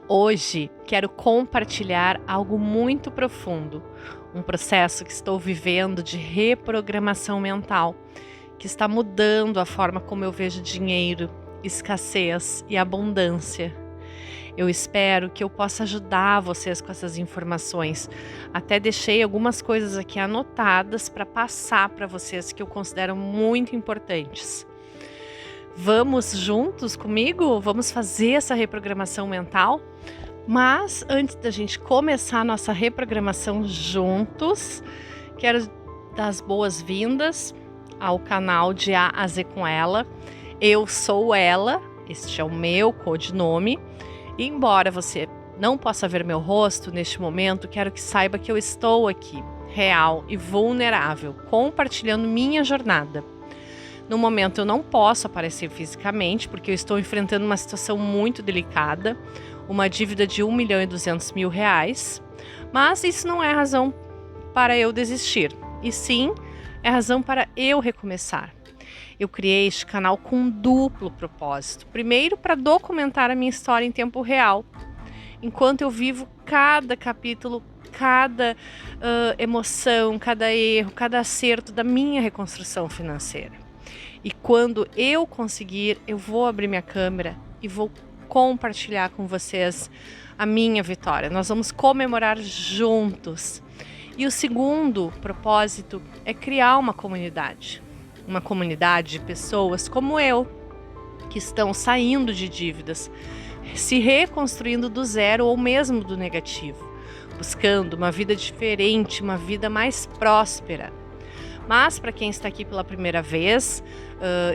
Hoje quero compartilhar algo muito profundo, um processo que estou vivendo de reprogramação mental, que está mudando a forma como eu vejo dinheiro, escassez e abundância. Eu espero que eu possa ajudar vocês com essas informações. Até deixei algumas coisas aqui anotadas para passar para vocês que eu considero muito importantes. Vamos juntos comigo? Vamos fazer essa reprogramação mental? Mas antes da gente começar a nossa reprogramação juntos, quero dar as boas-vindas ao canal de A a Z com Ela. Eu sou ela, este é o meu codinome. E embora você não possa ver meu rosto neste momento, quero que saiba que eu estou aqui, real e vulnerável, compartilhando minha jornada. No momento eu não posso aparecer fisicamente, porque eu estou enfrentando uma situação muito delicada, uma dívida de R$1.200.000, mas isso não é razão para eu desistir, e sim é razão para eu recomeçar. Eu criei este canal com um duplo propósito. Primeiro, para documentar a minha história em tempo real, enquanto eu vivo cada capítulo, cada emoção, cada erro, cada acerto da minha reconstrução financeira. E quando eu conseguir, eu vou abrir minha câmera e vou compartilhar com vocês a minha vitória. Nós vamos comemorar juntos. E o segundo propósito é criar uma comunidade de pessoas como eu, que estão saindo de dívidas, se reconstruindo do zero ou mesmo do negativo, buscando uma vida diferente, uma vida mais próspera. Mas para quem está aqui pela primeira vez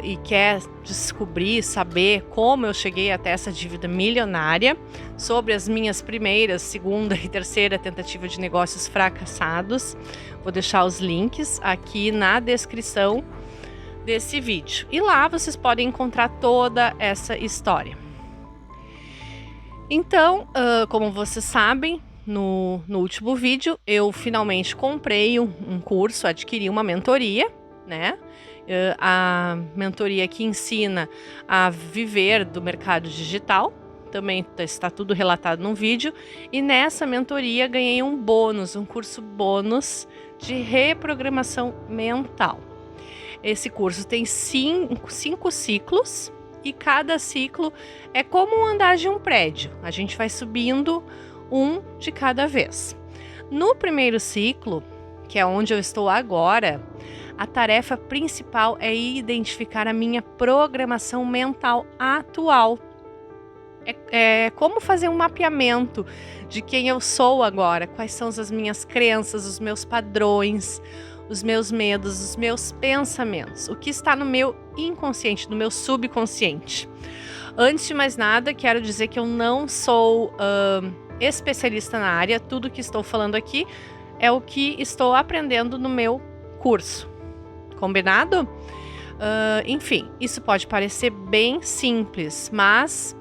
e quer descobrir, saber como eu cheguei até essa dívida milionária, sobre as minhas primeiras, segunda e terceira tentativa de negócios fracassados, vou deixar os links aqui na descrição desse vídeo. E lá vocês podem encontrar toda essa história. Então, como vocês sabem, no último vídeo eu finalmente comprei um curso, adquiri uma mentoria, né? A mentoria que ensina a viver do mercado digital, também está tudo relatado no vídeo. E nessa mentoria ganhei um bônus, um curso bônus de reprogramação mental. Esse curso tem cinco ciclos e cada ciclo é como andar de um prédio. A gente vai subindo um de cada vez. No primeiro ciclo, que é onde eu estou agora, a tarefa principal é identificar a minha programação mental atual. É como fazer um mapeamento de quem eu sou agora, quais são as minhas crenças, os meus padrões, os meus medos, os meus pensamentos, o que está no meu inconsciente, no meu subconsciente. Antes de mais nada, quero dizer que eu não sou especialista na área, tudo que estou falando aqui é o que estou aprendendo no meu curso. Combinado? Enfim, isso pode parecer bem simples, mas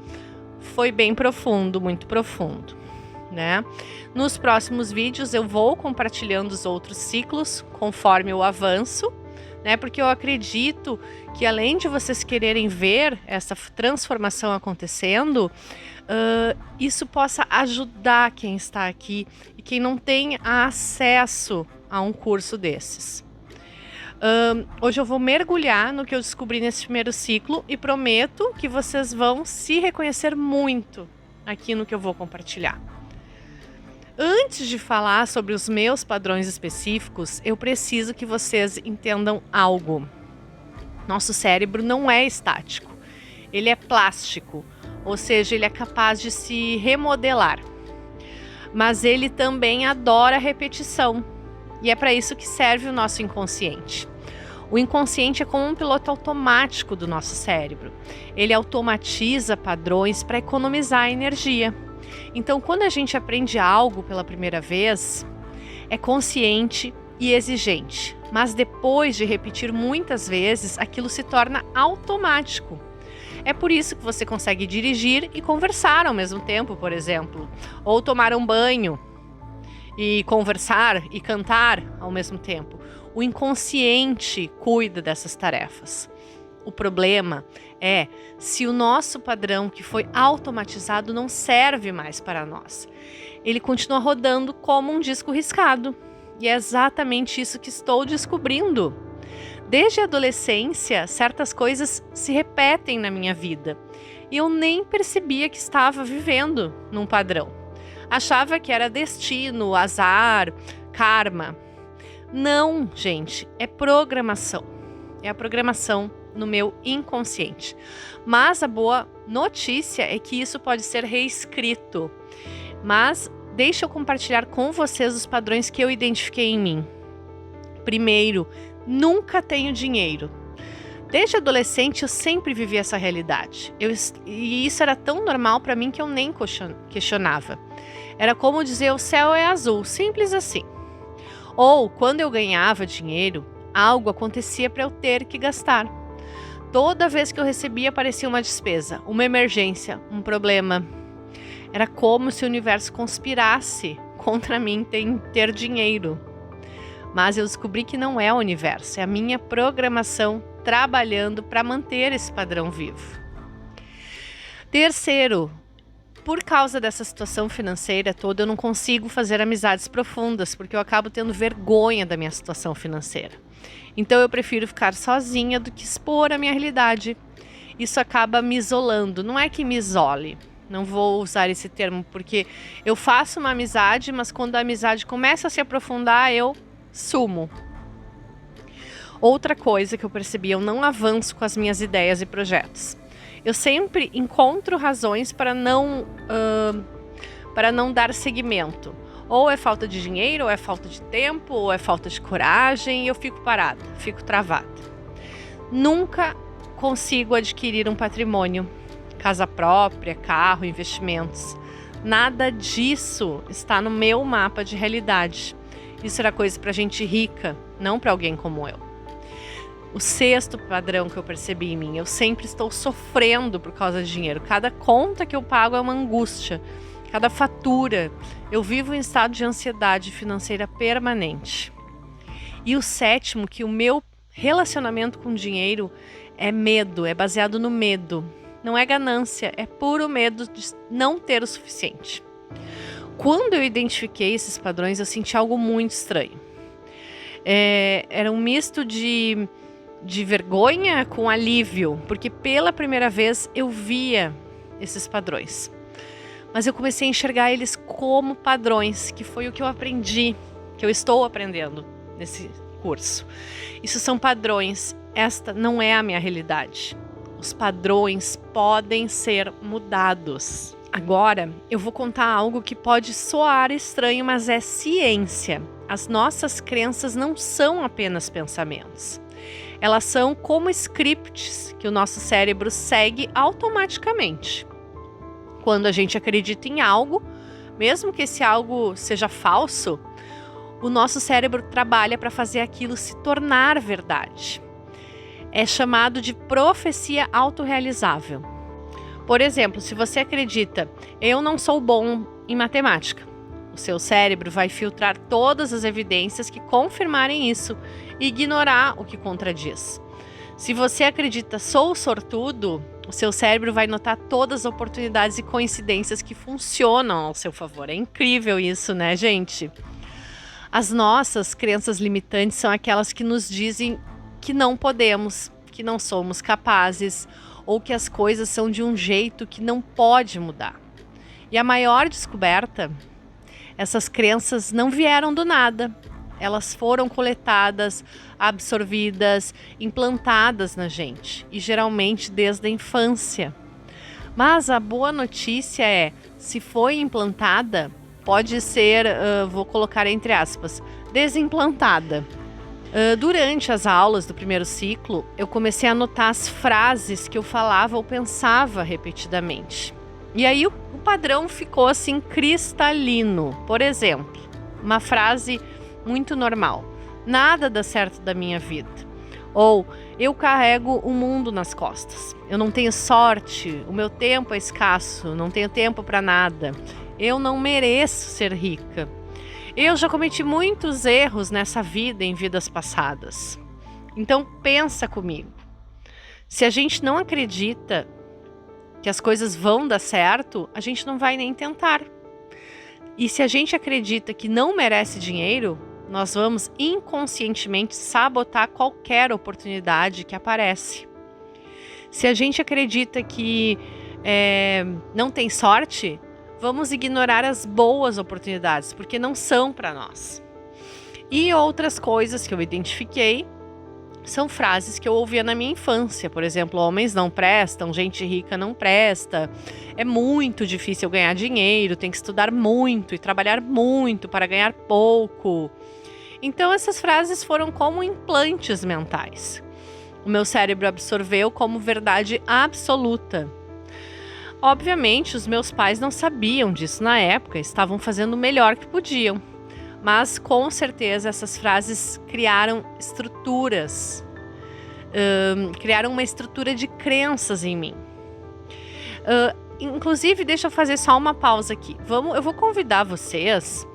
foi bem profundo, muito profundo, né? Nos próximos vídeos eu vou compartilhando os outros ciclos conforme eu avanço, né? Porque eu acredito que além de vocês quererem ver essa transformação acontecendo, isso possa ajudar quem está aqui e quem não tem acesso a um curso desses. Hoje eu vou mergulhar no que eu descobri nesse primeiro ciclo e prometo que vocês vão se reconhecer muito aqui no que eu vou compartilhar. Antes de falar sobre os meus padrões específicos, eu preciso que vocês entendam algo. Nosso cérebro não é estático, ele é plástico, ou seja, ele é capaz de se remodelar. Mas ele também adora repetição, e é para isso que serve o nosso inconsciente. O inconsciente é como um piloto automático do nosso cérebro. Ele automatiza padrões para economizar energia. Então, quando a gente aprende algo pela primeira vez, é consciente e exigente. Mas depois de repetir muitas vezes, aquilo se torna automático. É por isso que você consegue dirigir e conversar ao mesmo tempo, por exemplo. Ou tomar um banho e conversar e cantar ao mesmo tempo. O inconsciente cuida dessas tarefas. O problema é se o nosso padrão que foi automatizado não serve mais para nós. Ele continua rodando como um disco riscado. E é exatamente isso que estou descobrindo. Desde a adolescência, certas coisas se repetem na minha vida. E eu nem percebia que estava vivendo num padrão. Achava que era destino, azar, karma. Não, gente, é programação. É a programação no meu inconsciente. Mas a boa notícia é que isso pode ser reescrito. Mas deixa eu compartilhar com vocês os padrões que eu identifiquei em mim. Primeiro, nunca tenho dinheiro. Desde adolescente eu sempre vivi essa realidade. E isso era tão normal para mim que eu nem questionava. Era como dizer: o céu é azul, simples assim. Ou quando eu ganhava dinheiro, algo acontecia para eu ter que gastar. Toda vez que eu recebia aparecia uma despesa, uma emergência, um problema. Era como se o universo conspirasse contra mim ter dinheiro. Mas eu descobri que não é o universo, é a minha programação trabalhando para manter esse padrão vivo. Terceiro, por causa dessa situação financeira toda, eu não consigo fazer amizades profundas, porque eu acabo tendo vergonha da minha situação financeira. Então eu prefiro ficar sozinha do que expor a minha realidade. Isso acaba me isolando. Não é que me isole, não vou usar esse termo, porque eu faço uma amizade, mas quando a amizade começa a se aprofundar, eu sumo. Outra coisa que eu percebi, eu não avanço com as minhas ideias e projetos. Eu sempre encontro razões para não dar seguimento. Ou é falta de dinheiro, ou é falta de tempo, ou é falta de coragem, e eu fico parada, fico travada. Nunca consigo adquirir um patrimônio, casa própria, carro, investimentos. Nada disso está no meu mapa de realidade. Isso era coisa para gente rica, não para alguém como eu. O sexto padrão que eu percebi em mim, eu sempre estou sofrendo por causa de dinheiro. Cada conta que eu pago é uma angústia. Cada fatura, eu vivo em estado de ansiedade financeira permanente. E o sétimo, que o meu relacionamento com dinheiro é medo, é baseado no medo. Não é ganância, é puro medo de não ter o suficiente. Quando eu identifiquei esses padrões, eu senti algo muito estranho. Era um misto de vergonha com alívio, porque pela primeira vez eu via esses padrões. Mas eu comecei a enxergar eles como padrões, que foi o que eu aprendi, que eu estou aprendendo nesse curso. Isso são padrões, esta não é a minha realidade. Os padrões podem ser mudados. Agora, eu vou contar algo que pode soar estranho, mas é ciência. As nossas crenças não são apenas pensamentos. Elas são como scripts que o nosso cérebro segue automaticamente. Quando a gente acredita em algo, mesmo que esse algo seja falso, o nosso cérebro trabalha para fazer aquilo se tornar verdade. É chamado de profecia autorrealizável. Por exemplo, se você acredita, eu não sou bom em matemática, o seu cérebro vai filtrar todas as evidências que confirmarem isso e ignorar o que contradiz. Se você acredita, sou sortudo, o seu cérebro vai notar todas as oportunidades e coincidências que funcionam ao seu favor. É incrível isso, né, gente? As nossas crenças limitantes são aquelas que nos dizem que não podemos, que não somos capazes, ou que as coisas são de um jeito que não pode mudar. E a maior descoberta, essas crenças não vieram do nada. Elas foram coletadas, absorvidas, implantadas na gente, e geralmente desde a infância. Mas a boa notícia é, se foi implantada, pode ser, vou colocar entre aspas, desimplantada. Durante as aulas do primeiro ciclo, eu comecei a anotar as frases que eu falava ou pensava repetidamente. E aí o padrão ficou assim cristalino. Por exemplo, uma frase muito normal: nada dá certo da minha vida. Ou eu carrego o mundo nas costas. Eu não tenho sorte, o meu tempo é escasso, não tenho tempo para nada. Eu não mereço ser rica. Eu já cometi muitos erros nessa vida em vidas passadas. Então pensa comigo. Se a gente não acredita que as coisas vão dar certo, a gente não vai nem tentar. E se a gente acredita que não merece dinheiro, nós vamos inconscientemente sabotar qualquer oportunidade que aparece. Se a gente acredita que não tem sorte, vamos ignorar as boas oportunidades, porque não são para nós. E outras coisas que eu identifiquei são frases que eu ouvia na minha infância. Por exemplo, homens não prestam, gente rica não presta, é muito difícil ganhar dinheiro, tem que estudar muito e trabalhar muito para ganhar pouco. Então essas frases foram como implantes mentais. O meu cérebro absorveu como verdade absoluta. Obviamente, os meus pais não sabiam disso na época, estavam fazendo o melhor que podiam. Mas, com certeza, essas frases criaram estruturas, criaram uma estrutura de crenças em mim. Inclusive, deixa eu fazer só uma pausa aqui. Eu vou convidar vocês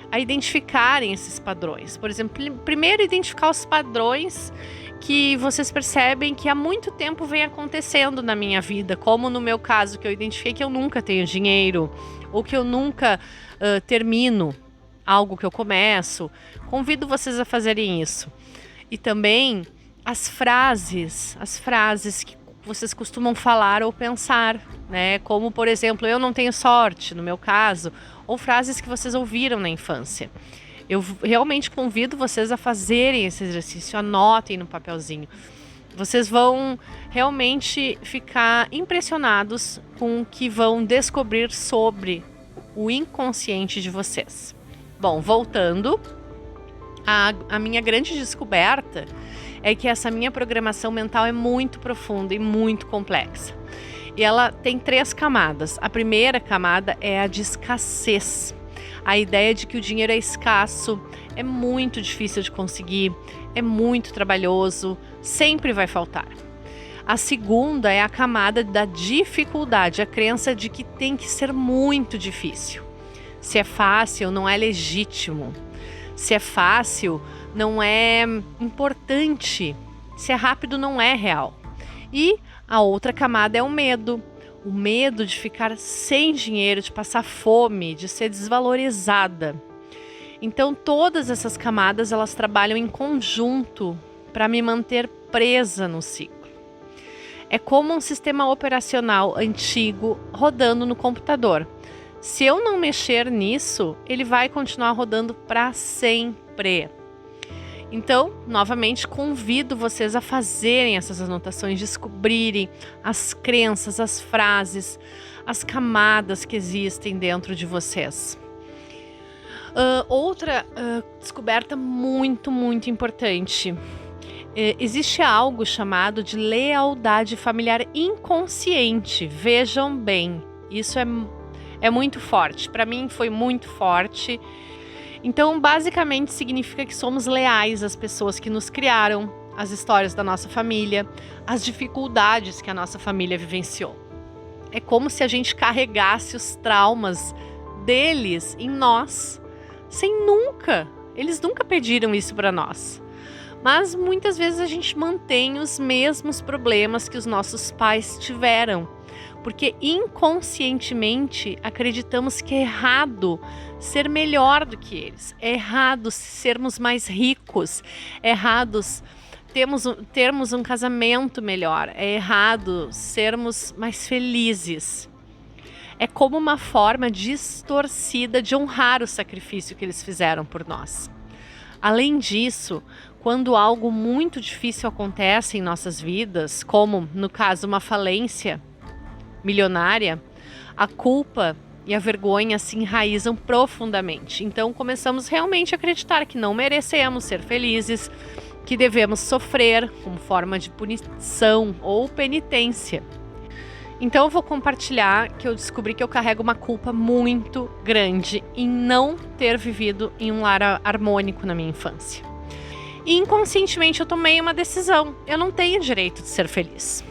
a identificarem esses padrões. Por exemplo, primeiro identificar os padrões que vocês percebem que há muito tempo vem acontecendo na minha vida, como no meu caso, que eu identifiquei que eu nunca tenho dinheiro, ou que eu nunca termino algo que eu começo. Convido vocês a fazerem isso. E também as frases que vocês costumam falar ou pensar, né? Como, por exemplo, eu não tenho sorte, no meu caso, ou frases que vocês ouviram na infância. Eu realmente convido vocês a fazerem esse exercício, anotem no papelzinho. Vocês vão realmente ficar impressionados com o que vão descobrir sobre o inconsciente de vocês. Bom, voltando, a minha grande descoberta é que essa minha programação mental é muito profunda e muito complexa. E ela tem 3 camadas. A primeira camada é a de escassez. A ideia de que o dinheiro é escasso, é muito difícil de conseguir, é muito trabalhoso, sempre vai faltar. A segunda é a camada da dificuldade, a crença de que tem que ser muito difícil. Se é fácil, não é legítimo. Se é fácil, não é importante. Se é rápido, não é real. E a outra camada é o medo. O medo de ficar sem dinheiro, de passar fome, de ser desvalorizada. Então, todas essas camadas, elas trabalham em conjunto para me manter presa no ciclo. É como um sistema operacional antigo rodando no computador. Se eu não mexer nisso, ele vai continuar rodando para sempre. Então, novamente, convido vocês a fazerem essas anotações, descobrirem as crenças, as frases, as camadas que existem dentro de vocês. Outra descoberta muito, muito importante. Existe algo chamado de lealdade familiar inconsciente. Vejam bem, isso é muito forte. Para mim foi muito forte. Então, basicamente, significa que somos leais às pessoas que nos criaram, às histórias da nossa família, às dificuldades que a nossa família vivenciou. É como se a gente carregasse os traumas deles em nós, eles nunca pediram isso para nós. Mas muitas vezes a gente mantém os mesmos problemas que os nossos pais tiveram, porque inconscientemente acreditamos que é errado ser melhor do que eles, é errado sermos mais ricos, é errado termos um casamento melhor, é errado sermos mais felizes. É como uma forma distorcida de honrar o sacrifício que eles fizeram por nós. Além disso, quando algo muito difícil acontece em nossas vidas, como no caso uma falência milionária, a culpa e a vergonha se enraizam profundamente. Então começamos realmente a acreditar que não merecemos ser felizes, que devemos sofrer como forma de punição ou penitência. Então eu vou compartilhar que eu descobri que eu carrego uma culpa muito grande em não ter vivido em um lar harmônico na minha infância. E inconscientemente eu tomei uma decisão. Eu não tenho direito de ser feliz.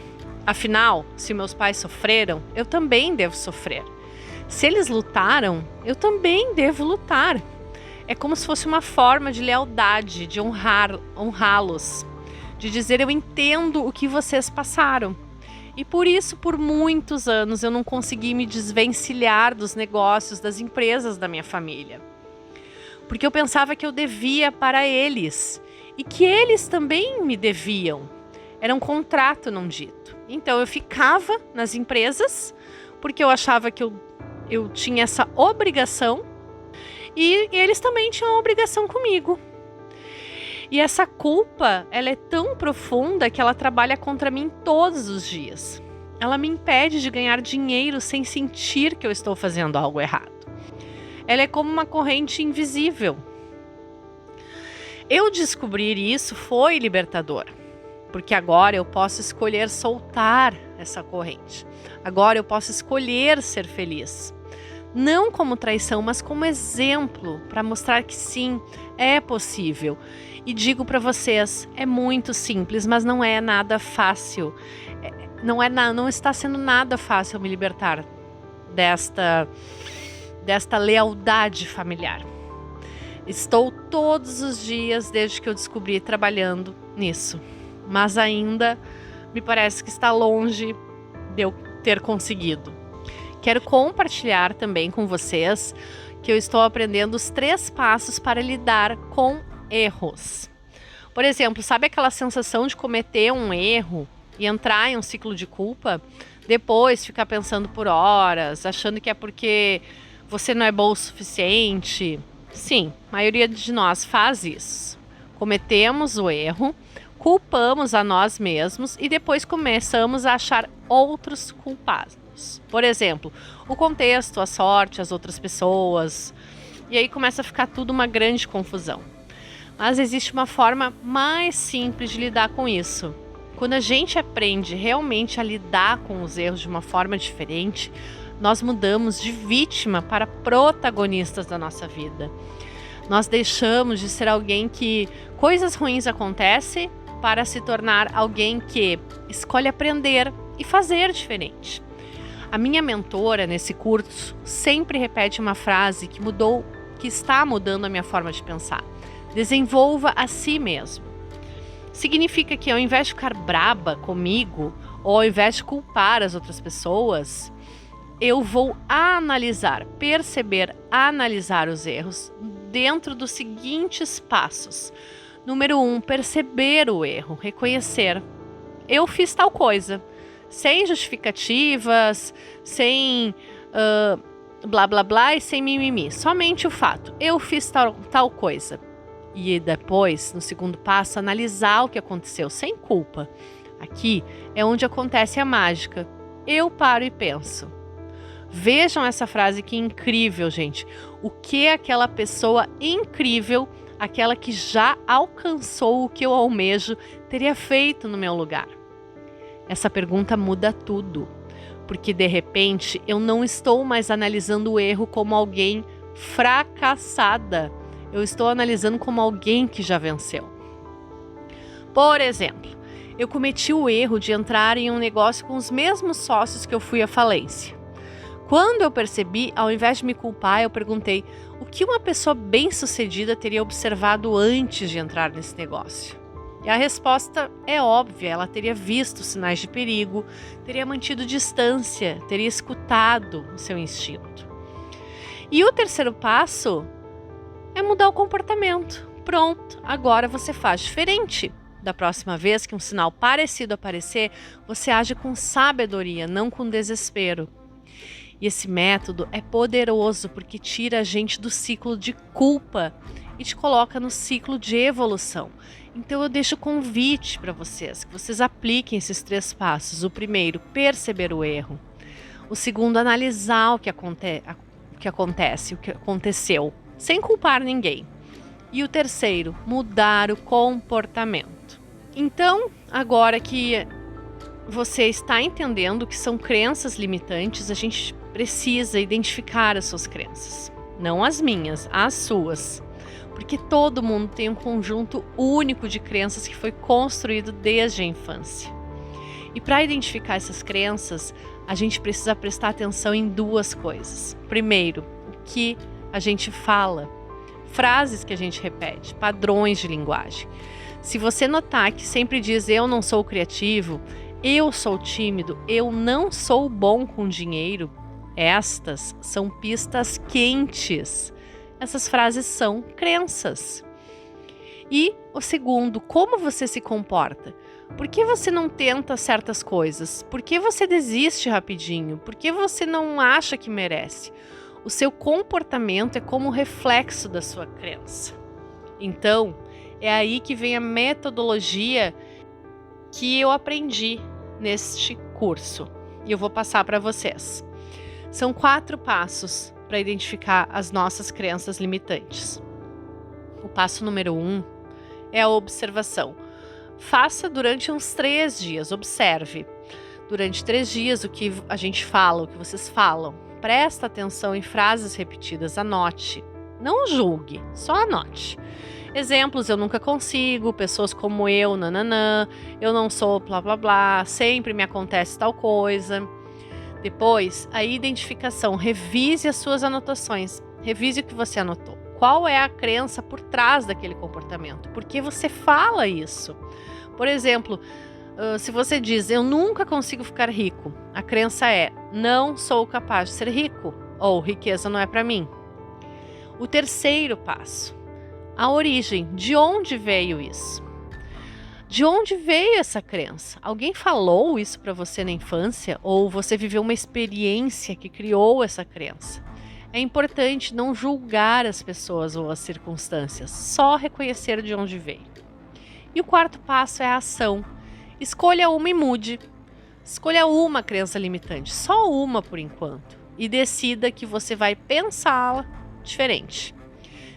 Afinal, se meus pais sofreram, eu também devo sofrer. Se eles lutaram, eu também devo lutar. É como se fosse uma forma de lealdade, de honrá-los, de dizer: eu entendo o que vocês passaram. E por isso, por muitos anos, eu não consegui me desvencilhar dos negócios, das empresas da minha família. Porque eu pensava que eu devia para eles e que eles também me deviam. Era um contrato não dito. Então eu ficava nas empresas porque eu achava que eu tinha essa obrigação e eles também tinham obrigação comigo. E essa culpa, ela é tão profunda que ela trabalha contra mim todos os dias. Ela me impede de ganhar dinheiro sem sentir que eu estou fazendo algo errado. Ela é como uma corrente invisível. Eu descobrir isso foi libertador, porque agora eu posso escolher soltar essa corrente. Agora eu posso escolher ser feliz. Não como traição, mas como exemplo, para mostrar que sim, é possível. E digo para vocês, é muito simples, mas não é nada fácil. Não está sendo nada fácil me libertar desta lealdade familiar. Estou todos os dias, desde que eu descobri, trabalhando nisso. Mas ainda me parece que está longe de eu ter conseguido. Quero compartilhar também com vocês que eu estou aprendendo os 3 passos para lidar com erros. Por exemplo, sabe aquela sensação de cometer um erro e entrar em um ciclo de culpa? Depois ficar pensando por horas, achando que é porque você não é bom o suficiente. Sim, a maioria de nós faz isso. Cometemos o erro, culpamos a nós mesmos e depois começamos a achar outros culpados. Por exemplo, o contexto, a sorte, as outras pessoas. E aí começa a ficar tudo uma grande confusão. Mas existe uma forma mais simples de lidar com isso. Quando a gente aprende realmente a lidar com os erros de uma forma diferente, nós mudamos de vítima para protagonistas da nossa vida. Nós deixamos de ser alguém que coisas ruins acontecem para se tornar alguém que escolhe aprender e fazer diferente. A minha mentora nesse curso sempre repete uma frase que está mudando a minha forma de pensar. Desenvolva a si mesmo. Significa que ao invés de ficar braba comigo, ou ao invés de culpar as outras pessoas, eu vou analisar os erros dentro dos seguintes passos. Número 1, perceber o erro, reconhecer. Eu fiz tal coisa, sem justificativas, sem blá blá blá e sem mimimi. Somente o fato, eu fiz tal coisa. E depois, no segundo passo, analisar o que aconteceu sem culpa. Aqui é onde acontece a mágica. Eu paro e penso. Vejam essa frase que incrível, gente. O que aquela pessoa incrível, aquela que já alcançou o que eu almejo, teria feito no meu lugar? Essa pergunta muda tudo. Porque de repente eu não estou mais analisando o erro como alguém fracassada. Eu estou analisando como alguém que já venceu. Por exemplo, eu cometi o erro de entrar em um negócio com os mesmos sócios que eu fui à falência. Quando eu percebi, ao invés de me culpar, eu perguntei o que uma pessoa bem-sucedida teria observado antes de entrar nesse negócio. E a resposta é óbvia, ela teria visto sinais de perigo, teria mantido distância, teria escutado o seu instinto. E o terceiro passo é mudar o comportamento. Pronto, agora você faz diferente. Da próxima vez que um sinal parecido aparecer, você age com sabedoria, não com desespero. E esse método é poderoso porque tira a gente do ciclo de culpa e te coloca no ciclo de evolução. Então eu deixo o convite para vocês, que vocês apliquem esses 3 passos. O primeiro, perceber o erro. O segundo, analisar o que aconteceu, sem culpar ninguém. E o terceiro, mudar o comportamento. Então, agora que você está entendendo que são crenças limitantes, a gente precisa identificar as suas crenças. Não as minhas, as suas. Porque todo mundo tem um conjunto único de crenças que foi construído desde a infância. E para identificar essas crenças, a gente precisa prestar atenção em 2 coisas. Primeiro, o que a gente fala, frases que a gente repete, padrões de linguagem. Se você notar que sempre diz eu não sou criativo, eu sou tímido, eu não sou bom com dinheiro, estas são pistas quentes. Essas frases são crenças. E o segundo, como você se comporta? Por que você não tenta certas coisas? Por que você desiste rapidinho? Por que você não acha que merece? O seu comportamento é como reflexo da sua crença. Então, é aí que vem a metodologia que eu aprendi neste curso. E eu vou passar para vocês. São 4 passos para identificar as nossas crenças limitantes. O passo número 1 é a observação. Faça durante uns 3 dias, observe. Durante 3 dias o que a gente fala, o que vocês falam. Presta atenção em frases repetidas, anote. Não julgue, só anote. Exemplos, eu nunca consigo, pessoas como eu, nananã, eu não sou blá blá blá, sempre me acontece tal coisa. Depois, a identificação, revise as suas anotações, revise o que você anotou. Qual é a crença por trás daquele comportamento? Por que você fala isso? Por exemplo, se você diz, eu nunca consigo ficar rico, a crença é, não sou capaz de ser rico, ou riqueza não é para mim. O terceiro passo, a origem, de onde veio isso? De onde veio essa crença? Alguém falou isso para você na infância? Ou você viveu uma experiência que criou essa crença? É importante não julgar as pessoas ou as circunstâncias, só reconhecer de onde veio. E o quarto passo é a ação. Escolha uma e mude. Escolha uma crença limitante, só uma por enquanto, e decida que você vai pensá-la diferente.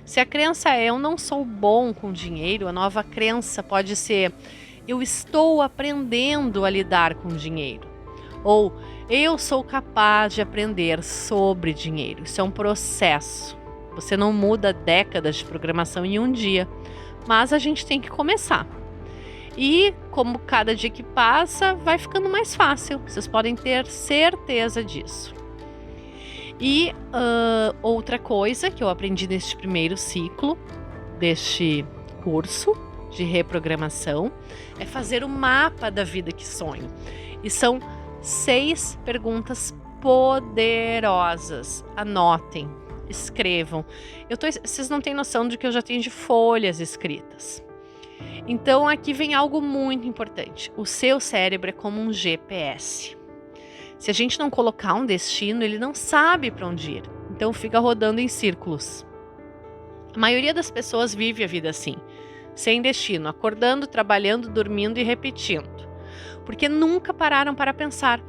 Se a crença é eu não sou bom com dinheiro, a nova crença pode ser eu estou aprendendo a lidar com dinheiro. Ou eu sou capaz de aprender sobre dinheiro. Isso é um processo. Você não muda décadas de programação em um dia, mas a gente tem que começar. E como cada dia que passa, vai ficando mais fácil. Vocês podem ter certeza disso. E outra coisa que eu aprendi neste primeiro ciclo deste curso de reprogramação é fazer o mapa da vida que sonho. E são 6 perguntas poderosas. Anotem, escrevam. Vocês não têm noção de que eu já tenho de folhas escritas. Então aqui vem algo muito importante. O seu cérebro é como um GPS. Se a gente não colocar um destino, ele não sabe para onde ir. Então fica rodando em círculos. A maioria das pessoas vive a vida assim, sem destino, acordando, trabalhando, dormindo e repetindo. Porque nunca pararam para pensar,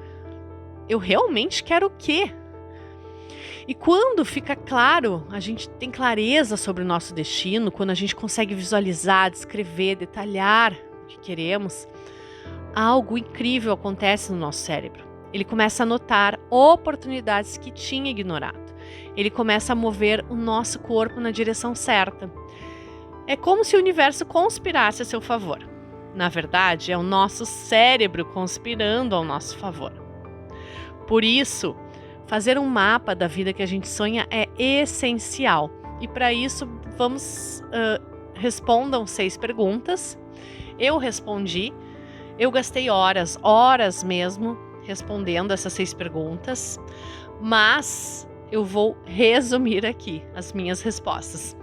eu realmente quero o quê? E quando fica claro, a gente tem clareza sobre o nosso destino, quando a gente consegue visualizar, descrever, detalhar o que queremos, algo incrível acontece no nosso cérebro. Ele começa a notar oportunidades que tinha ignorado. Ele começa a mover o nosso corpo na direção certa. É como se o universo conspirasse a seu favor. Na verdade, é o nosso cérebro conspirando ao nosso favor. Por isso, fazer um mapa da vida que a gente sonha é essencial. E para isso, respondam 6 perguntas. Eu respondi. Eu gastei horas mesmo, respondendo essas 6 perguntas. Mas eu vou resumir aqui as minhas respostas.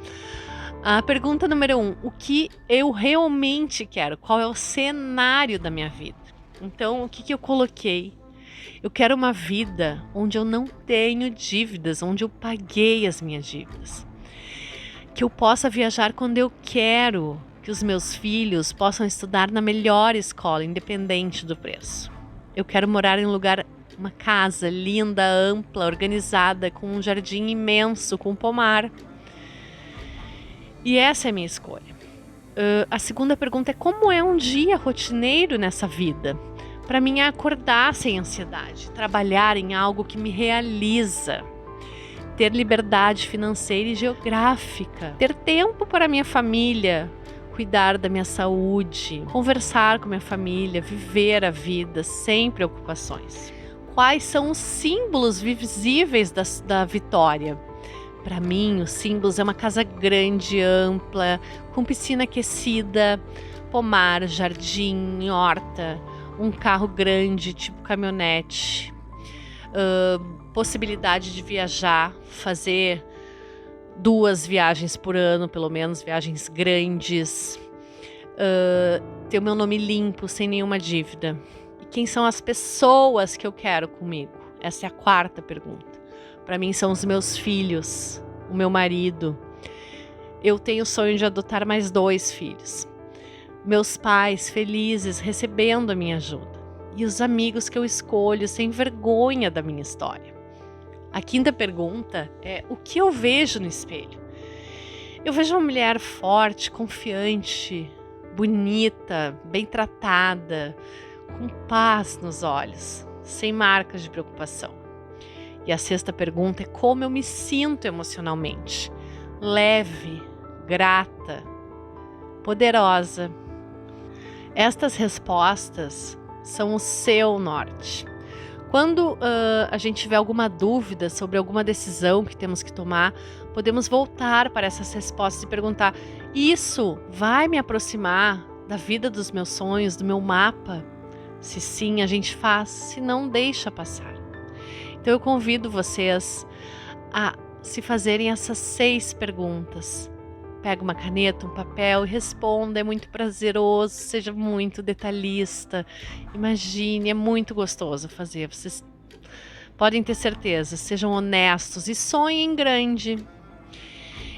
A pergunta número 1, o que eu realmente quero? Qual é o cenário da minha vida? Então, o que eu coloquei? Eu quero uma vida onde eu não tenho dívidas, onde eu paguei as minhas dívidas. Que eu possa viajar quando eu quero, que os meus filhos possam estudar na melhor escola, independente do preço. Eu quero morar em uma casa linda, ampla, organizada, com um jardim imenso, com um pomar. E essa é a minha escolha. A segunda pergunta é como é um dia rotineiro nessa vida? Para mim é acordar sem ansiedade, trabalhar em algo que me realiza, ter liberdade financeira e geográfica, ter tempo para a minha família, cuidar da minha saúde, conversar com minha família, viver a vida sem preocupações. Quais são os símbolos visíveis da vitória? Para mim, os símbolos é uma casa grande, ampla, com piscina aquecida, pomar, jardim, horta, um carro grande, tipo caminhonete, possibilidade de viajar, fazer 2 viagens por ano, pelo menos, viagens grandes, ter o meu nome limpo, sem nenhuma dívida. E quem são as pessoas que eu quero comigo? Essa é a 4ª pergunta. Para mim são os meus filhos, o meu marido. Eu tenho o sonho de adotar mais 2 filhos. Meus pais felizes recebendo a minha ajuda. E os amigos que eu escolho sem vergonha da minha história. A 5ª pergunta é: o que eu vejo no espelho? Eu vejo uma mulher forte, confiante, bonita, bem tratada, com paz nos olhos, sem marcas de preocupação. E a 6ª pergunta é: como eu me sinto emocionalmente? Leve, grata, poderosa. Estas respostas são o seu norte. Quando a gente tiver alguma dúvida sobre alguma decisão que temos que tomar, podemos voltar para essas respostas e perguntar: isso vai me aproximar da vida dos meus sonhos, do meu mapa? Se sim, a gente faz, se não, deixa passar. Então eu convido vocês a se fazerem essas 6 perguntas. Pega uma caneta, um papel e responda. É muito prazeroso, seja muito detalhista. Imagine, é muito gostoso fazer. Vocês podem ter certeza, sejam honestos e sonhem grande.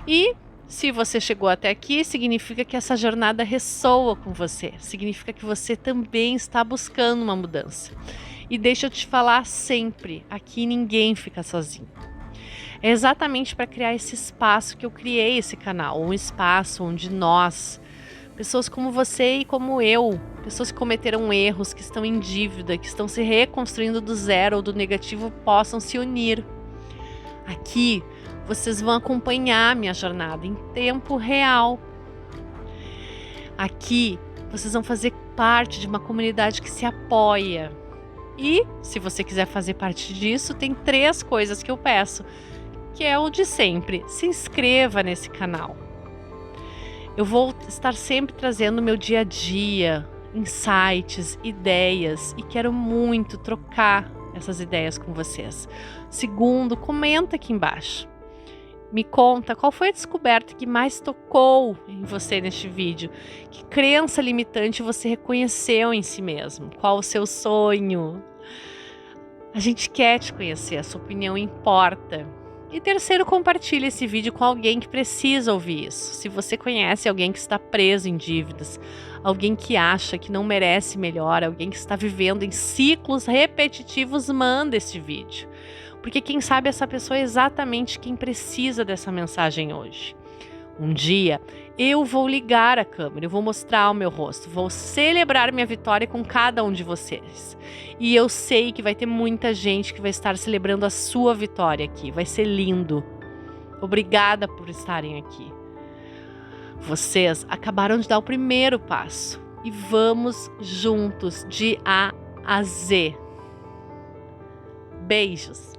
E se você chegou até aqui, significa que essa jornada ressoa com você. Significa que você também está buscando uma mudança. E deixa eu te falar sempre, aqui ninguém fica sozinho. É exatamente para criar esse espaço que eu criei esse canal, um espaço onde nós, pessoas como você e como eu, pessoas que cometeram erros, que estão em dívida, que estão se reconstruindo do zero ou do negativo, possam se unir. Aqui vocês vão acompanhar minha jornada em tempo real. Aqui vocês vão fazer parte de uma comunidade que se apoia. E, se você quiser fazer parte disso, tem 3 coisas que eu peço, que é o de sempre: se inscreva nesse canal. Eu vou estar sempre trazendo meu dia a dia, insights, ideias, e quero muito trocar essas ideias com vocês. Segundo, comenta aqui embaixo. Me conta qual foi a descoberta que mais tocou em você neste vídeo. Que crença limitante você reconheceu em si mesmo? Qual o seu sonho? A gente quer te conhecer, a sua opinião importa. E terceiro, compartilhe esse vídeo com alguém que precisa ouvir isso. Se você conhece alguém que está preso em dívidas, alguém que acha que não merece melhor, alguém que está vivendo em ciclos repetitivos, manda esse vídeo. Porque quem sabe essa pessoa é exatamente quem precisa dessa mensagem hoje. Um dia eu vou ligar a câmera, eu vou mostrar o meu rosto, vou celebrar minha vitória com cada um de vocês. E eu sei que vai ter muita gente que vai estar celebrando a sua vitória aqui. Vai ser lindo. Obrigada por estarem aqui. Vocês acabaram de dar o primeiro passo e vamos juntos de A a Z. Beijos!